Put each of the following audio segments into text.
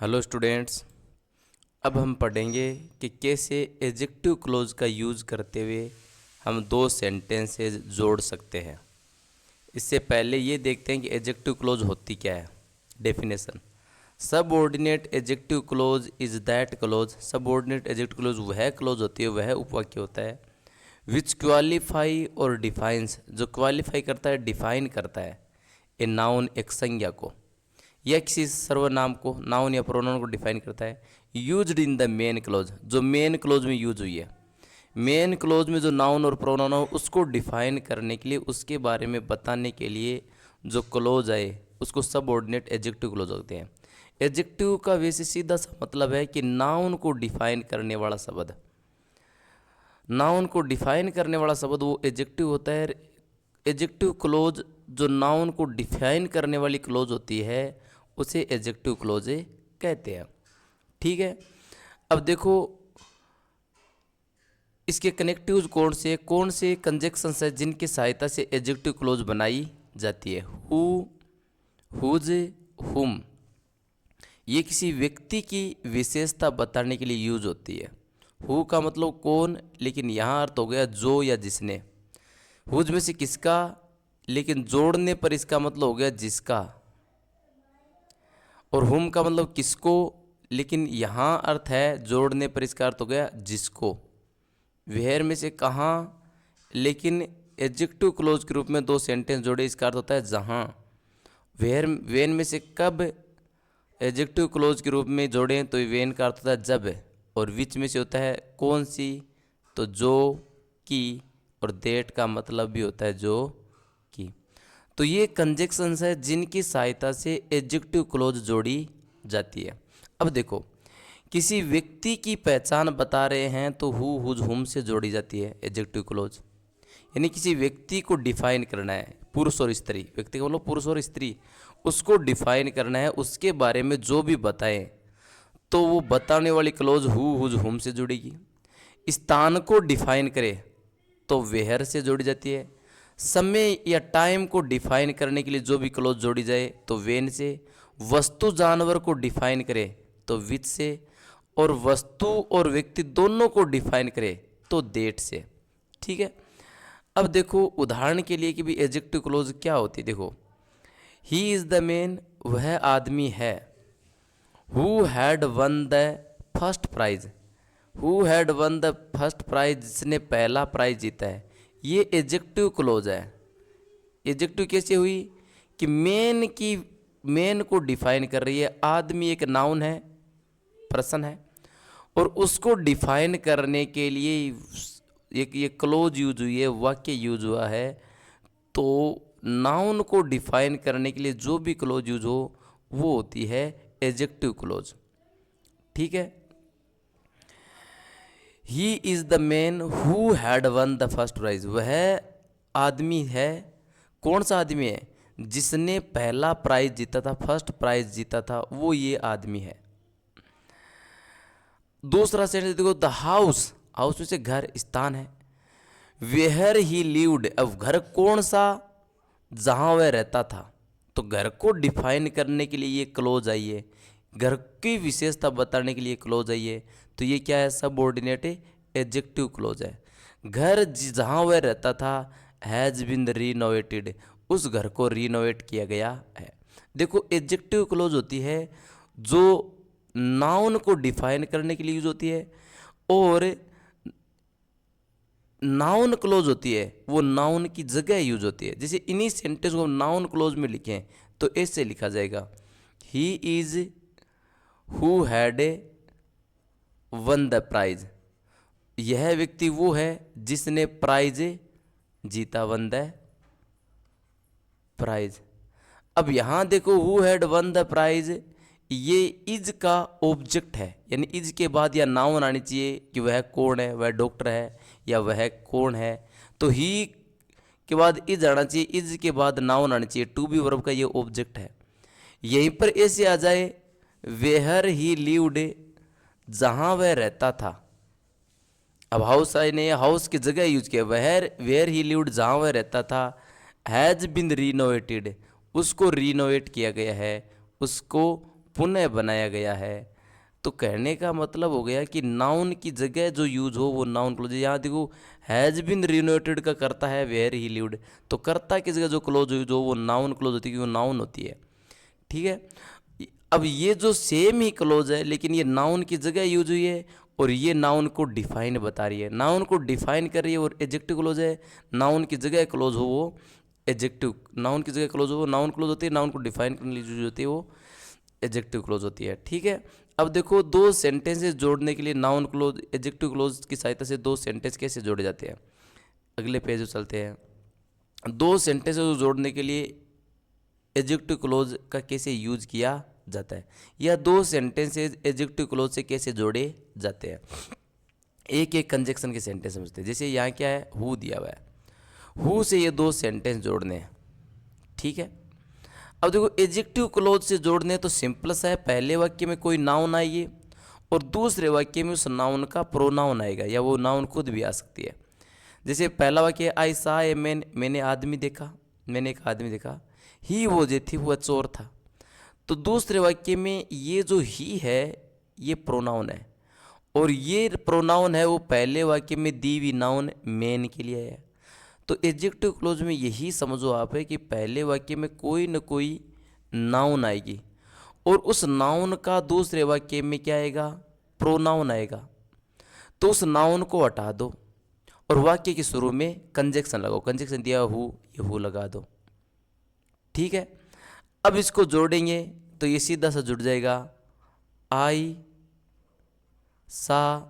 Hello students. अब हम पढ़ेंगे कि कैसे एडजेक्टिव क्लोज का यूज़ करते हुए हम दो सेंटेंसेस जोड़ सकते हैं। इससे पहले ये देखते हैं कि एडजेक्टिव क्लोज होती क्या है। Definition: subordinate adjective close is that close. Subordinate adjective close वह क्लोज होती है, वह उपवाक्य होता है विच क्वालिफाई और डिफाइंस, जो क्वालिफाई करता है, डिफाइन करता है ए नाउन, एक संज्ञा को या किसी सर्वनाम को, नाउन या प्रोनाउन को डिफाइन करता है। Used in the main close, जो मेन क्लोज में यूज हुई है। मेन क्लोज में जो नाउन और प्रोनाउन हो उसको डिफाइन करने के लिए, उसके बारे में बताने के लिए जो क्लोज आए उसको सबऑर्डिनेट एडजेक्टिव क्लोज होते हैं। एडजेक्टिव का वैसे सीधा सा मतलब है कि नाउन को डिफाइन करने वाला शब्द। नाउन को डिफाइन करने वाला शब्द वो एडजेक्टिव होता है। एडजेक्टिव क्लोज जो नाउन को डिफाइन करने वाली क्लोज होती है उसे एडजेक्टिव क्लोज कहते हैं। ठीक है, अब देखो इसके कनेक्टिव्स कौन से कंजक्शंस है जिनकी सहायता से एडजेक्टिव क्लोज बनाई जाती है। हु, हुज, हुम। ये किसी व्यक्ति की विशेषता बताने के लिए यूज होती है। हु का मतलब कौन, लेकिन यहाँ अर्थ हो गया जो या जिसने। हुज में से किसका, लेकिन जोड़ने पर इसका मतलब हो गया जिसका। और हुम का मतलब किसको, लेकिन यहाँ अर्थ है जोड़ने पर इसका अर्थ हो गया जिसको। वेयर में से कहाँ, लेकिन एडजेक्टिव क्लोज के रूप में दो सेंटेंस जोड़े इसका अर्थ होता है जहाँ। वेयर, वेन में से कब एडजेक्टिव क्लोज के रूप में जोड़ें तो वेन का अर्थ होता है जब। और विच में से होता है कौन सी, तो जो, की। और देट का मतलब भी होता है जो, की। तो ये कंजक्शंस है जिनकी सहायता से एडजेक्टिव क्लोज जोड़ी जाती है। अब देखो, किसी व्यक्ति की पहचान बता रहे हैं तो हु, हुज, हुम से जोड़ी जाती है एडजेक्टिव क्लोज। यानी किसी व्यक्ति को डिफाइन करना है, पुरुष और स्त्री, व्यक्ति का मतलब पुरुष और स्त्री, उसको डिफाइन करना है, उसके बारे में जो भी बताएं तो वो बताने वाली क्लोज हु, हुज, हुम से जुड़ेगी। स्थान को डिफाइन करे तो वेयर से जोड़ी जाती है। समय या टाइम को डिफाइन करने के लिए जो भी क्लोज जोड़ी जाए तो वेन से। वस्तु जानवर को डिफाइन करे तो विच से। और वस्तु और व्यक्ति दोनों को डिफाइन करे तो देट से। ठीक है, अब देखो उदाहरण के लिए कि भी एडजेक्टिव क्लोज क्या होती है। देखो, ही इज द मैन, वह आदमी है। Who had won the first prize, who had won the first prize, जिसने पहला प्राइज जीता है। ये एडजेक्टिव क्लोज है। एडजेक्टिव कैसे हुई कि मेन को डिफाइन कर रही है। आदमी एक नाउन है, पर्सन है, और उसको डिफाइन करने के लिए एक ये क्लोज यूज हुई है, वाक्य यूज हुआ है। तो नाउन को डिफाइन करने के लिए जो भी क्लोज यूज हो वो होती है एडजेक्टिव क्लोज। ठीक है, he is the man who had won the first prize, वह आदमी है। कौन सा आदमी है, जिसने पहला प्राइज जीता था, फर्स्ट प्राइज जीता था, वो ये आदमी है। दूसरा सेंटेंस देखो, द हाउस, हाउस में से घर, स्थान है। वेयर ही लिव्ड, अब घर कौन सा, जहां वह रहता था। तो घर को डिफाइन करने के लिए ये क्लोज आई है, घर की विशेषता बताने के लिए क्लोज आई है। तो ये क्या है, सबऑर्डिनेट एडजेक्टिव क्लोज है। घर जहां वह रहता था हैज़ बिन रीनोवेटेड, उस घर को रीनोवेट किया गया है। देखो, एडजेक्टिव क्लोज होती है जो नाउन को डिफाइन करने के लिए यूज होती है, और नाउन क्लोज होती है वो नाउन की जगह यूज होती है। जैसे इन्हीं सेंटेंस को नाउन क्लोज में लिखें तो ऐसे लिखा जाएगा, he is who had won the prize, यह व्यक्ति वो है जिसने प्राइज जीता, वन द प्राइज। अब यहां देखो, who had won the prize, ये इज का ऑब्जेक्ट है, यानी इज के बाद या नाउन आनी चाहिए कि वह कौन है, वह डॉक्टर है या वह कौन है। तो ही के बाद इज आना चाहिए, इज के बाद नाउन आनी चाहिए। टू बी वर्ब का ये ऑब्जेक्ट है। यहीं पर ऐसे आ जाए, वेहर ही लिव्ड, जहां वह रहता था। अब हाउस आई ने हाउस की जगह यूज किया, वेयर ही लिव्ड, जहां वह रहता था। हैज बिन रीनोवेटेड, उसको रीनोवेट किया गया है, उसको पुनः बनाया गया है। तो कहने का मतलब हो गया कि नाउन की जगह जो यूज हो वो नाउन क्लोज। यहाँ देखो हैज बिन रिनोवेटेड का करता है वेयर ही लिव्ड, तो कर्ता की जगह जो क्लोज यूज हो वो नाउन क्लोज होती है, क्योंकि वो नाउन होती है। ठीक है। अब ये जो सेम ही क्लोज है लेकिन ये नाउन की जगह यूज हुई है और ये नाउन को डिफाइन बता रही है, नाउन को डिफाइन कर रही है और एडजेक्टिव क्लोज है। नाउन की जगह क्लोज हो वो एडजेक्टिव, नाउन की जगह क्लोज हो वो नाउन क्लोज होती है, नाउन को डिफाइन करने के लिए यूज होती है वो एडजेक्टिव क्लोज होती है। ठीक है। अब देखो दो सेंटेंसेस जोड़ने के लिए नाउन क्लोज एडजेक्टिव क्लोज की सहायता से दो सेंटेंस कैसे जोड़े जाते हैं। अगले पेज पे चलते हैं। दो सेंटेंसेस को जोड़ने के लिए एडजेक्टिव क्लोज का कैसे यूज किया जाता है, या दो सेंटेंसेस एडजेक्टिव क्लोज से कैसे जोड़े जाते हैं। एक एक कंजक्शन के सेंटेंस समझते हैं। जैसे यहाँ क्या है, हु दिया हुआ है, हु से ये दो सेंटेंस जोड़ने हैं। ठीक है। अब देखो एडजेक्टिव क्लोज से जोड़ने तो सिंपल सा है, पहले वाक्य में कोई नाउन आइए और दूसरे वाक्य में उस नाउन का प्रोनाउन आएगा, या वो नाउन खुद भी आ सकती है। जैसे पहला वाक्य आई सा ए मैन, मैंने आदमी देखा, मैंने एक आदमी देखा। ही वो जे थी वह चोर था। तो दूसरे वाक्य में ये जो ही है ये प्रोनाउन है, और ये प्रोनाउन है वो पहले वाक्य में दी हुई नाउन मैन के लिए है। तो एडजेक्टिव क्लोज में यही समझो आप है कि पहले वाक्य में कोई न कोई नाउन आएगी और उस नाउन का दूसरे वाक्य में क्या आएगा, प्रोनाउन आएगा। तो उस नाउन को हटा दो और वाक्य के शुरू में कंजक्शन लगाओ। कंजक्शन दिया हु, ये हु लगा दो। ठीक है। अब इसको जोड़ेंगे तो ये सीधा सा जुड़ जाएगा, आई सा।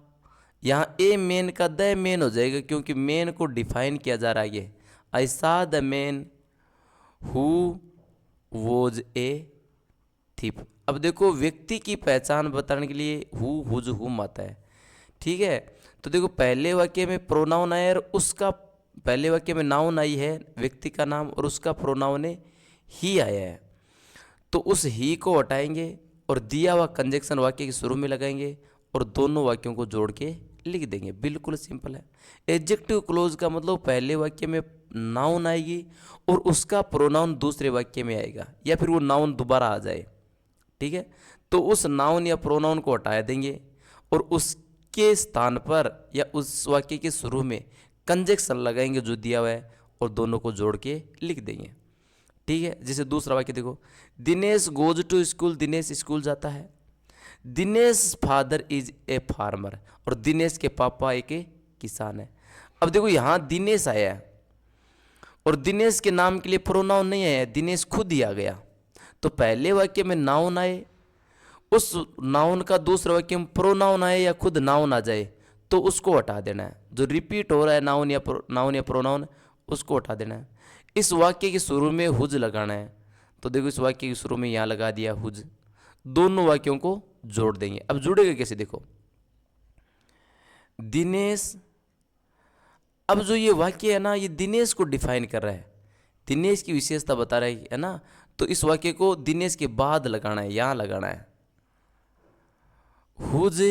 यहाँ ए मेन का द मेन हो जाएगा, क्योंकि मेन को डिफाइन किया जा रहा है। ये आई सा the man who was a thief. अब देखो व्यक्ति की पहचान बताने के लिए हु, हुज, हुम आता है। ठीक है। तो देखो पहले वाक्य में प्रोनाउन आया और उसका, पहले वाक्य में नाउन आई है व्यक्ति का नाम और उसका प्रोनाउन है ही आया है। तो उस ही को हटाएंगे और दिया हुआ कंजक्शन वाक्य के शुरू में लगाएंगे और दोनों वाक्यों को जोड़ के लिख देंगे। बिल्कुल सिंपल है। एडजेक्टिव क्लोज का मतलब पहले वाक्य में नाउन आएगी और उसका प्रोनाउन दूसरे वाक्य में आएगा, या फिर वो नाउन दोबारा आ जाए। ठीक है। तो उस नाउन या प्रोनाउन को हटा देंगे और उसके स्थान पर या उस वाक्य के शुरू में कंजक्शन लगाएंगे जो दिया हुआ है और दोनों को जोड़ के लिख देंगे। ठीक है। जैसे दूसरा वाक्य देखो, Dinesh goes to school, Dinesh school जाता है। Dinesh father is a farmer, और दिनेश के पापा एक किसान है। अब देखो यहाँ दिनेश आया है और दिनेश के नाम के लिए प्रोनाउन नहीं आया, दिनेश खुद ही आ गया। तो पहले वाक्य में नाउन आए, उस नाउन का दूसरे वाक्य में प्रोनाउन आए या खुद नाउन आ जाए तो उसको हटा देना है। जो रिपीट हो रहा है नाउन या प्रोनाउन, उसको हटा देना है। इस वाक्य के शुरू में हुज लगाना है। तो देखो इस वाक्य के शुरू में यहाँ लगा दिया हुज। दोनों वाक्यों को जोड़ देंगे। अब जुड़ेगा कैसे देखो, दिनेश। अब जो ये वाक्य है ना, ये दिनेश को डिफाइन कर रहा है, दिनेश की विशेषता बता रहा है ना। तो इस वाक्य को दिनेश के बाद लगाना है, यहां लगाना है। Whose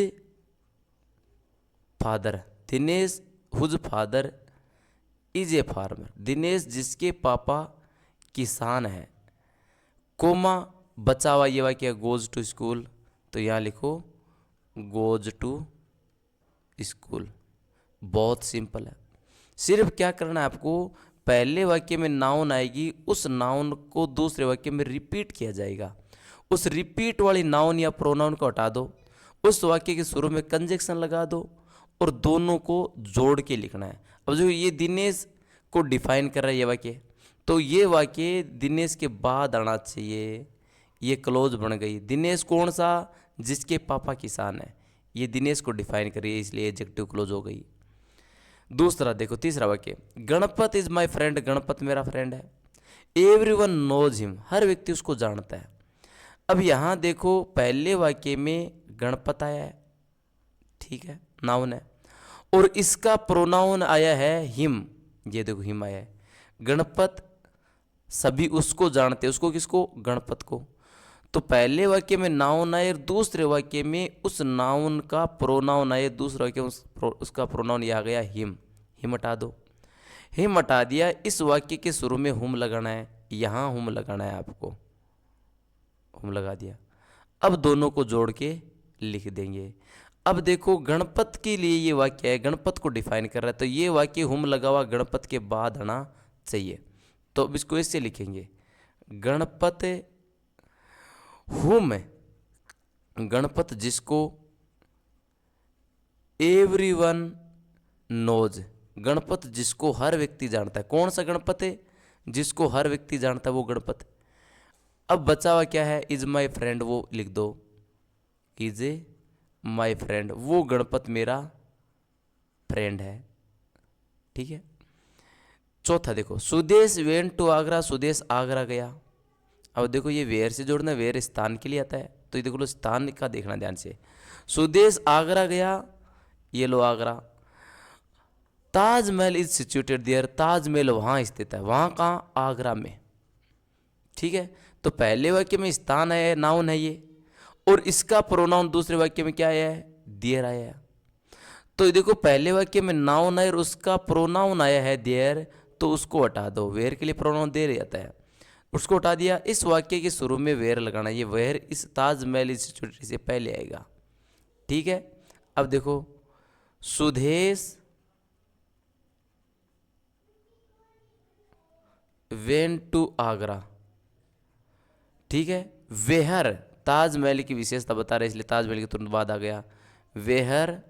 father, Dinesh whose father is a farmer, Dinesh जिसके पापा किसान है, कोमा बचा हुआ ये वाक्य गोज टू स्कूल, तो यहाँ लिखो गोज टू स्कूल। बहुत सिंपल है। सिर्फ क्या करना है आपको, पहले वाक्य में नाउन आएगी, उस नाउन को दूसरे वाक्य में रिपीट किया जाएगा। उस रिपीट वाली नाउन या प्रोनाउन को हटा दो, उस वाक्य के शुरू में कंजक्शन लगा दो और दोनों को जोड़ के लिखना है। अब जो ये दिनेश को डिफाइन कर रहा है ये वाक्य, तो ये वाक्य दिनेश के बाद आना चाहिए। ये क्लोज बन गई। दिनेश कौन सा, जिसके पापा किसान है, ये दिनेश को डिफाइन करिए, इसलिए एडजेक्टिव क्लोज हो गई। दूसरा देखो, तीसरा वाक्य, Ganpat is my friend, Ganpat मेरा फ्रेंड है। एवरीवन नोज हिम, हर व्यक्ति उसको जानता है। अब यहाँ देखो पहले वाक्य में गणपत आया है, ठीक है, नाउन है, और इसका प्रोनाउन आया है हिम। ये देखो हिम आया है। गणपत सभी उसको जानते हैं, उसको किसको, गणपत को। तो पहले वाक्य में नाउन आए और दूसरे वाक्य में उस नाउन का प्रोनाउन आए, दूसरे वाक्य में उसका प्रोनाउन यह आ गया हिम। हिम हटा दो, हिम हटा दिया। इस वाक्य के शुरू में हुम लगाना है, यहाँ हुम लगाना है आपको, हुम लगा दिया। अब दोनों को जोड़ के लिख देंगे। अब देखो गणपत के लिए ये वाक्य है, गणपत को डिफाइन कर रहा है, तो ये वाक्य हुम लगा हुआ गणपत के बाद आना चाहिए। तो अब इसको इससे लिखेंगे, गणपत हुम, गणपत जिसको एवरीवन नोज, गणपत जिसको हर व्यक्ति जानता है। कौन सा गणपत है? जिसको हर व्यक्ति जानता है वो गणपत। अब बचा हुआ क्या है? इज माई फ्रेंड, वो लिख दो, इज माई फ्रेंड, वो गणपत मेरा फ्रेंड है। ठीक है। चौथा देखो, सुदेश वेंट टू आगरा, सुदेश आगरा गया। अब देखो ये वेयर से जोड़ना, वेयर स्थान के लिए आता है, तो ये देखो लो स्थान का देखना ध्यान से। सुदेश आगरा गया, ये लो Agra. Taj Mahal is situated there, Taj Mahal वहाँ स्थित है, वहाँ कहाँ? आगरा में। ठीक है। तो पहले वाक्य में स्थान आया है, नाउन है ये, और इसका प्रोनाउन दूसरे वाक्य में क्या आया है? देयर आया है। तो देखो पहले वाक्य में नाउन है और उसका प्रोनाउन आया है देयर, तो उसको हटा दो, वेयर के लिए प्रोनाउन देयर आता है, उसको हटा दिया। इस वाक्य के शुरू में वेयर लगाना, ये वेयर इस ताजमहल इंस्टीट्यूट से पहले आएगा। ठीक है। अब देखो सुदेश वेंट टू आगरा, ठीक है। वेहर ताजमहल की विशेषता बता रहे, इसलिए ताजमहल के तुरंत बाद आ गया। वेहर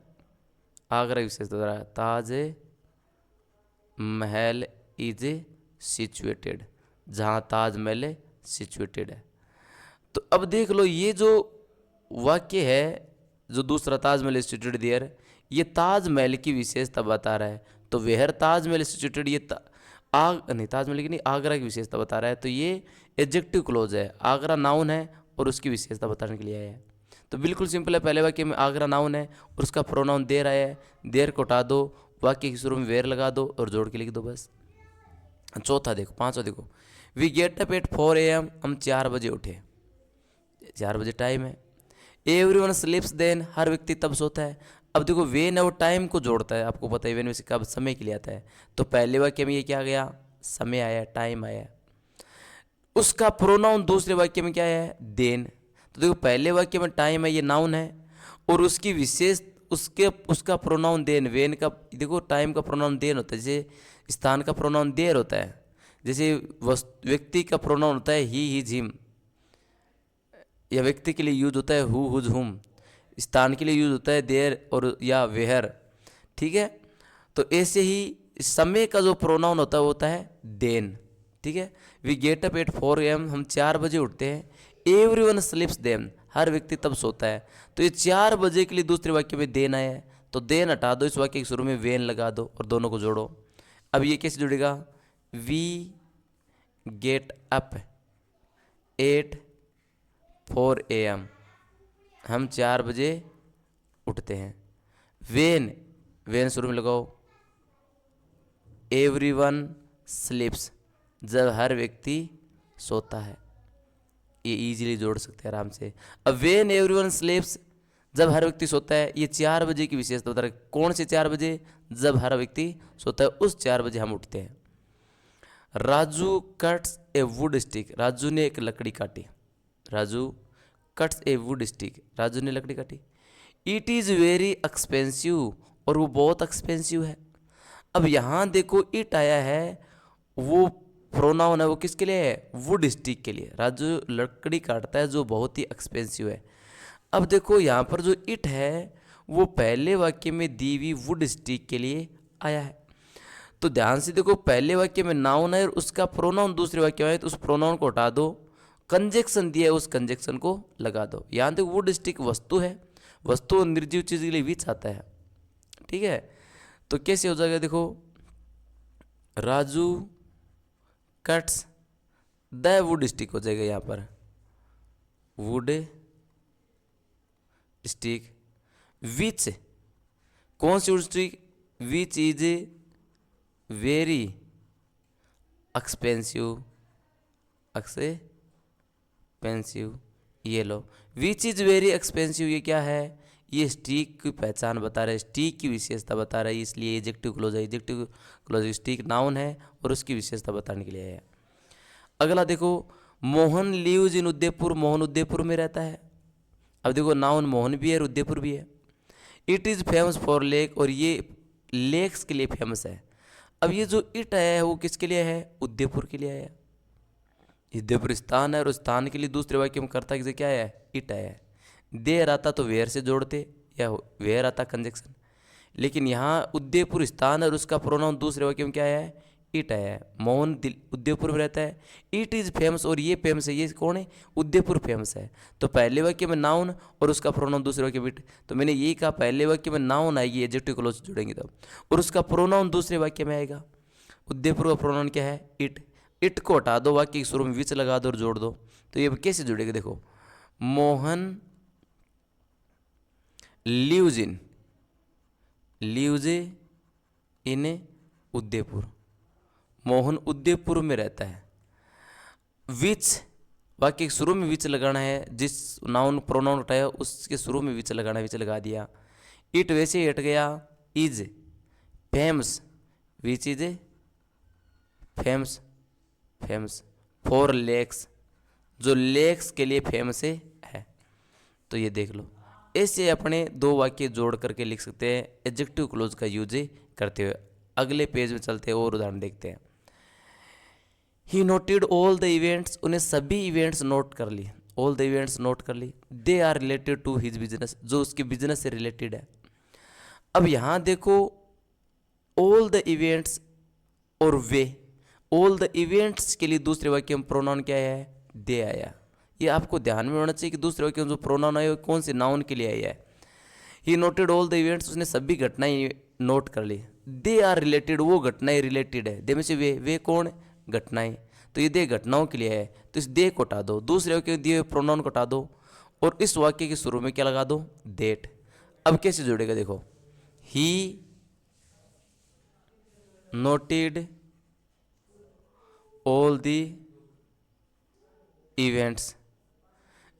आगरा की विशेषता बता रहा है, ताज महल इज सिचुएटेड, जहाँ ताजमहल सिचुएटेड है। तो अब देख लो ये जो वाक्य है, जो दूसरा ताजमहल सिचुएटेड देयर, ये ताजमहल की विशेषता बता रहा है। तो वेहर ताजमहल सिचुएटेड, ये नहीं ताजमहल की नहीं, आगरा की विशेषता बता रहा है। तो ये एडजेक्टिव क्लोज है, आगरा नाउन है और उसकी विशेषता बताने के लिए आया है। तो बिल्कुल सिंपल है, पहले वाक्य में आगरा नाउन है और उसका प्रोनाउन देर आया है, देर को हटा दो, वाक्य के शुरू में वेयर लगा दो और जोड़ के लिख दो बस। चौथा देखो, पांचवा देखो, we get up at 4 AM, हम 4 बजे उठे, 4 बजे टाइम है। एवरीवन स्लीप्स देन, हर व्यक्ति तब सोता है। अब देखो वेन है वो टाइम को जोड़ता है, आपको पता है वेन वैसे कब समय के लिए आता है। तो पहले वाक्य में ये क्या गया? समय आया, टाइम आया। उसका प्रोनाउन दूसरे वाक्य में क्या है? देन। तो देखो पहले वाक्य में टाइम है, ये नाउन है, और उसकी विशेष उसका प्रोनाउन देन, वेन का देखो टाइम का प्रोनाउन देन होता है, जैसे स्थान का प्रोनाउन देर होता है, जैसे व्यक्ति का प्रोनाउन होता है ही हिज हिम, या व्यक्ति के लिए यूज होता है हु हुज हुम, स्थान के लिए यूज होता है देर और या वेहर। ठीक है। तो ऐसे ही समय का जो प्रोनाउन होता है वो होता है देन। ठीक है। We get up at 4 AM, हम 4 बजे उठते हैं। एवरीवन स्लीप्स देन, हर व्यक्ति तब सोता है। तो ये 4 बजे के लिए दूसरे वाक्य में देन आया है, तो देन हटा दो, इस वाक्य के शुरू में वेन लगा दो और दोनों को जोड़ो। अब ये कैसे जुड़ेगा? We get up at 4 AM, हम 4 बजे उठते हैं। वेन, वेन शुरू में लगाओ। एवरीवन स्लीप्स, जब हर व्यक्ति सोता है। ये इजीली जोड़ सकते हैं आराम से। अब वेन एवरीवन स्लीप्स, जब हर व्यक्ति सोता है, ये 4 बजे की विशेषता बता रहा है। कौन से 4 बजे? जब हर व्यक्ति सोता है, उस 4 बजे हम उठते हैं। Raju cuts A would stick, Raju ने एक लकड़ी काटी। Raju cuts A would stick, Raju ने लकड़ी काटी। इट इज़ वेरी एक्सपेंसिव, और वो बहुत एक्सपेंसिव है। अब यहाँ देखो इट आया है, वो प्रोनाउन है, वो किसके लिए है? वुड स्टिक के लिए। राजू लकड़ी काटता है जो बहुत ही एक्सपेंसिव है। अब देखो यहाँ पर जो इट है वो पहले वाक्य में दी हुई वुड स्टिक के लिए आया है। तो ध्यान से देखो, पहले वाक्य में नाउन है और उसका प्रोनाउन दूसरे वाक्य में है, तो उस प्रोनाउन को हटा दो, कंजक्शन दिया है उस कंजक्शन को लगा दो। यहाँ देखो वुड स्टिक वस्तु है, वस्तु और निर्जीव चीज़ के लिए विच आता है। ठीक है। तो कैसे हो जाएगा? देखो Raju cuts the wood stick हो जाएगा यहाँ पर, वुड स्टिक विच, कौन सी wood stick? Which is very expensive, expensive, ये लो विच इज वेरी एक्सपेंसिव, ये क्या है? ये स्टिक की पहचान बता रहा है, स्टिक की विशेषता बता रहा है, इसलिए एडजेक्टिव क्लोज है। एडजेक्टिव क्लोज स्टिक नाउन है और उसकी विशेषता बताने के लिए है। अगला देखो, मोहन लिव्स इन उदयपुर, मोहन उदयपुर में रहता है। अब देखो नाउन मोहन भी है और उदयपुर भी है। It is famous for lake, और ये लेक्स के लिए फेमस है। अब ये जो इट है वो किसके लिए है? उदयपुर के लिए है। उदयपुर स्थान है, और स्थान के लिए दूसरे वाक्य में कर्ता की क्या है? इट है। देर आता तो वेयर से जोड़ते, या वेयर आता कंजक्शन, लेकिन यहाँ उदयपुर स्थान है और उसका प्रोनाउन दूसरे वाक्य में क्या है? इट है। मोहन उदयपुर में रहता है। इट इज़ फेमस, और ये फेमस है, ये कौन है? उदयपुर फेमस है। तो पहले वाक्य में नाउन और उसका प्रोनाउन दूसरे वाक्य में इट। तो मैंने यही कहा पहले वाक्य में नाउन आएगी, एडजेक्टिव क्लॉज जुड़ेंगे तब, और उसका प्रोनाउन दूसरे वाक्य में आएगा। उदयपुर का प्रोनाउन क्या है? इट। इट को हटा दो, वाक्य के शुरू में विच लगा दो और जोड़ दो, तो ये कैसे जुड़ेगा? देखो, मोहन लिव्स इन उदयपुर। मोहन उदयपुर में रहता है। विच, वाक्य के शुरू में विच लगाना है, जिस नाउन प्रोनाउन उठाया उसके शुरू में विच लगाना है, विच लगा दिया। इट वैसे ही हट गया। Is famous, which is famous for lakes, जो लेक्स के लिए फेमस है। तो ये देख लो, ऐसे अपने दो वाक्य जोड़ करके लिख सकते हैं एडजेक्टिव क्लोज का यूज करते हुए। अगले पेज में चलते हैं और उदाहरण देखते हैं। He noted all the events, उन्हें सभी इवेंट्स नोट कर ली, ऑल द इवेंट्स नोट कर ली। They are related to his business, जो उसके बिजनेस से रिलेटेड है। अब यहाँ देखो, ऑल द इवेंट्स और वे, ऑल द इवेंट्स के लिए दूसरे वाक्य में प्रोनाउन क्या है? दे आया। ये आपको ध्यान में होना चाहिए कि दूसरे वाक्य में जो प्रोनाउन आया कौन से नाउन के लिए आया है। ही नोटेड ऑल द इवेंट्स, उसने सभी घटनाएं नोट कर ली। दे आर रिलेटेड, वो घटनाएं रिलेटेड है। दे में से वे कौन? घटनाएं। तो ये दे घटनाओं के लिए है, तो इस दे को हटा दो, दूसरे वाक्य में दिए हुए प्रोनाउन को हटा दो, और इस वाक्य के शुरू में क्या लगा दो? देट। अब कैसे जुड़ेगा? देखो, he noted all the events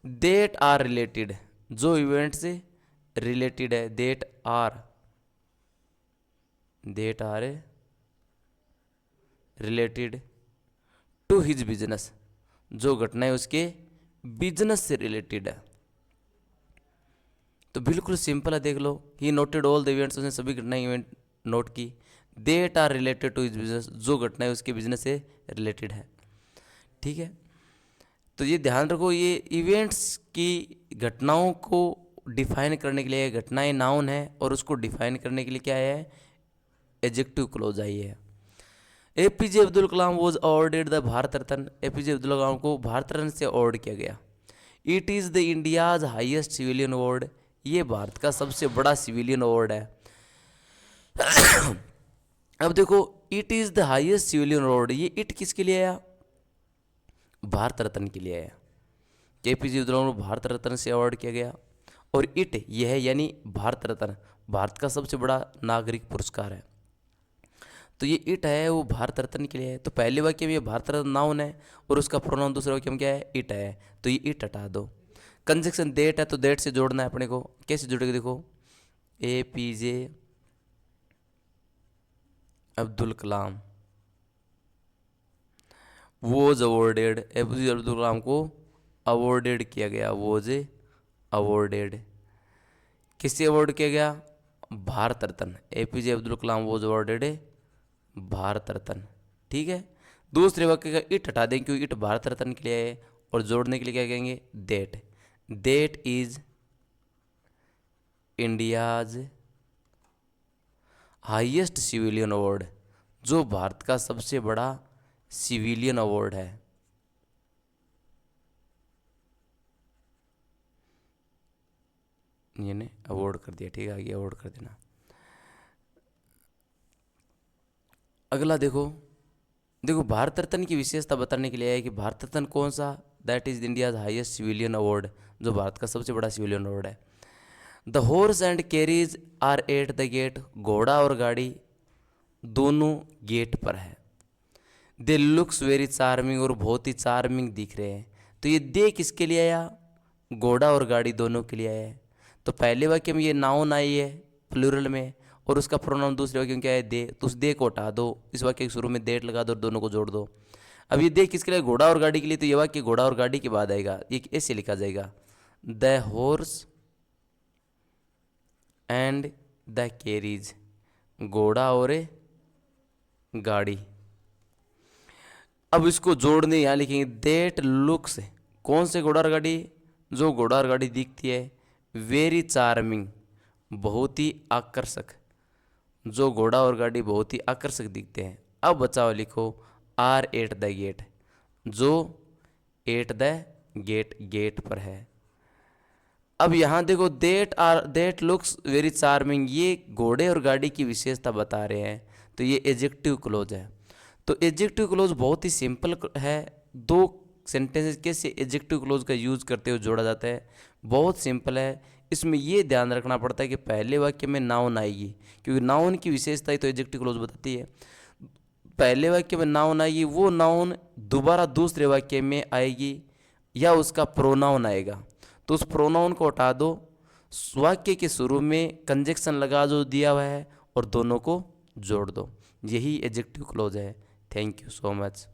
that are related, जो इवेंट से रिलेटेड है, that are related to his business, जो घटनाएं उसके बिजनेस से रिलेटेड है। तो बिल्कुल सिंपल है, देख लो। He noted all the events, उसने सभी घटनाएं इवेंट नोट की। That are related to his business, जो घटनाएं उसके बिजनेस से रिलेटेड है। ठीक है, तो ये ध्यान रखो, ये इवेंट्स की घटनाओं को डिफाइन करने के लिए घटनाएं नाउन है, और उसको डिफाइन करने के लिए क्या है? एडजेक्टिव क्लोज आई है। APJ Abdul Kalam was awarded the Bharat Ratna, APJ Abdul Kalam को भारत रत्न से अवॉर्ड किया गया। It is the India's highest civilian award, ये भारत का सबसे बड़ा सिविलियन अवार्ड है। अब देखो, it is the highest civilian award, ये इट किसके लिए आया? भारत रत्न के लिए आया। एपीजे अब्दुल कलाम को भारत रत्न से अवार्ड किया गया, और इट यह है, यानी भारत रत्न भारत का सबसे बड़ा नागरिक पुरस्कार है। तो ये इट है, वो भारत रत्न के लिए है। तो पहले वाक्य में ये भारत रत्न नाउन है, और उसका प्रोनाउन दूसरे वाक्य में क्या है? इट है। तो ये इट हटा दो। कंजक्शन देट है, तो देट से जोड़ना है अपने को। कैसे जुड़ेगा? देखो, APJ Abdul Kalam was awarded, APJ Abdul Kalam को अवॉर्डेड किया गया, वॉज अवॉर्डेड, किससे अवॉर्ड किया गया? Bharat Ratna. APJ Abdul Kalam was awarded Bharat Ratna. ठीक है, दूसरे वाक्य का इट हटा दें, क्योंकि इट भारत रत्न के लिए है, और जोड़ने के लिए क्या कहेंगे? That is India's highest civilian award, जो भारत का सबसे बड़ा सिविलियन अवार्ड है। यानी अवार्ड कर दिया। ठीक है, आगे अवार्ड कर देना। अगला देखो, भारत रत्न की विशेषता बताने के लिए है कि भारत रत्न कौन सा? That is India's highest civilian award, जो भारत का सबसे बड़ा सिविलियन अवार्ड है। The horse and carriage are at the gate, घोड़ा और गाड़ी दोनों गेट पर है। दे लुक्स वेरी चार्मिंग, और बहुत ही चार्मिंग दिख रहे हैं। तो ये दे किसके लिए आया? घोड़ा और गाड़ी दोनों के लिए आया है। तो पहले वाक्य में ये नाउन आई है प्लूरल में, और उसका प्रोनाउन दूसरे वाक्य में क्या है? दे। तो उस दे को हटा दो, इस वाक्य के शुरू में देट लगा दो और दोनों को जोड़ दो। अब ये दे किसके लिए? घोड़ा और गाड़ी के लिए। तो ये वाक्य घोड़ा और गाड़ी के बाद आएगा, ये ऐसे लिखा जाएगा, the horse and the carries, घोड़ा और गाड़ी। अब इसको जोड़ने यहाँ लिखेंगे दैट लुक्स, कौन से घोड़ा और गाड़ी, जो घोड़ा और गाड़ी दिखती है, वेरी चार्मिंग, बहुत ही आकर्षक, जो घोड़ा और गाड़ी बहुत ही आकर्षक दिखते हैं। अब बचाओ लिखो आर एट द गेट, जो एट द गेट, गेट पर है। अब यहाँ देखो देट लुक्स वेरी चार्मिंग, ये घोड़े और गाड़ी की विशेषता बता रहे हैं, तो ये एडजेक्टिव क्लोज है। तो एडजेक्टिव क्लोज बहुत ही सिंपल है। दो सेंटेंसेस कैसे एडजेक्टिव क्लोज का यूज करते हुए जोड़ा जाता है, बहुत सिंपल है। इसमें ये ध्यान रखना पड़ता है कि पहले वाक्य में नाउन आएगी, क्योंकि नाउन की विशेषता ही तो एडजेक्टिव क्लोज बताती है। पहले वाक्य में नाउन आएगी, वो नाउन दोबारा दूसरे वाक्य में आएगी या उसका प्रोनाउन आएगा, तो उस प्रोनाउन को हटा दो, वाक्य के शुरू में कंजक्शन लगा जो दिया हुआ है और दोनों को जोड़ दो। यही एडजेक्टिव क्लोज है। Thank you so much.